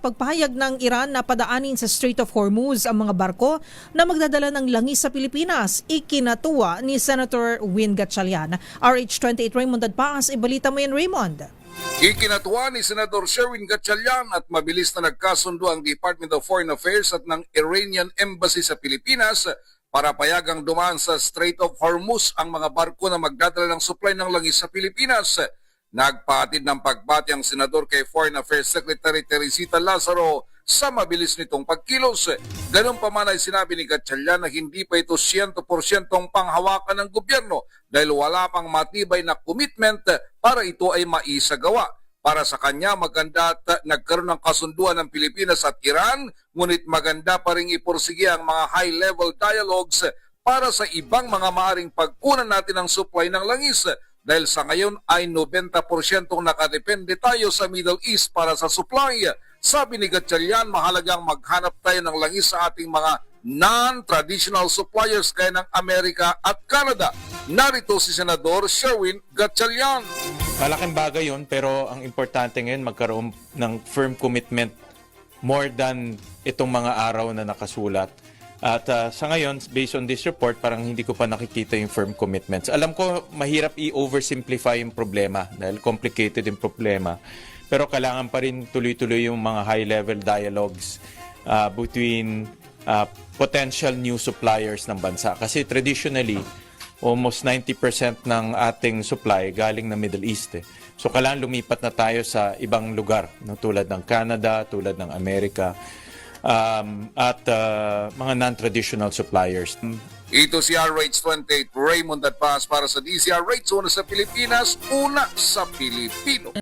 pagpahayag ng Iran na padaanin sa Strait of Hormuz ang mga barko na magdadala ng langis sa Pilipinas. Ikinatuwa ni Senator Win Gatchalian. RH28 Raymond Adpaas, ibalita mo yan, Raymond. Ikinatuwa ni Senador Sherwin Gatchalian at mabilis na nagkasundo ang Department of Foreign Affairs at ng Iranian Embassy sa Pilipinas para payagang dumaan sa Strait of Hormuz ang mga barko na magdadala ng supply ng langis sa Pilipinas. Nagpahatid ng pagbati ang senador kay Foreign Affairs Secretary Teresita Lazaro sa mabilis nitong pagkilos. Ganun pa man ay sinabi ni Gatchalian na hindi pa ito 100% panghawakan ng gobyerno dahil wala pang matibay na commitment para ito ay maisagawa. Para sa kanya, maganda at nagkaroon ng kasunduan ng Pilipinas at Iran, ngunit maganda pa rin ipursige ang mga high-level dialogues para sa ibang mga maaring pagkunan natin ng supply ng langis. Dahil sa ngayon ay 90% nakadepende tayo sa Middle East para sa supply. Sabi ni Gatchalian, mahalagang maghanap tayo ng langis sa ating mga non-traditional suppliers gaya ng Amerika at Canada. Narito si Senador Sherwin Gatchalian. Malaking bagay yun, pero ang importante ngayon magkaroon ng firm commitment more than itong mga araw na nakasulat. At sa ngayon, based on this report, parang hindi ko pa nakikita yung firm commitments. Alam ko, mahirap i-oversimplify yung problema dahil complicated yung problema. Pero kailangan pa rin tuloy-tuloy yung mga high-level dialogues between potential new suppliers ng bansa. Kasi traditionally, almost 90% ng ating supply galing na Middle East. So kailangan lumipat na tayo sa ibang lugar, no? Tulad ng Canada, tulad ng Amerika, at mga non-traditional suppliers. Ito si RH28 Raymond Adpaas para sa DCRH, una sa Pilipinas, una sa Pilipino.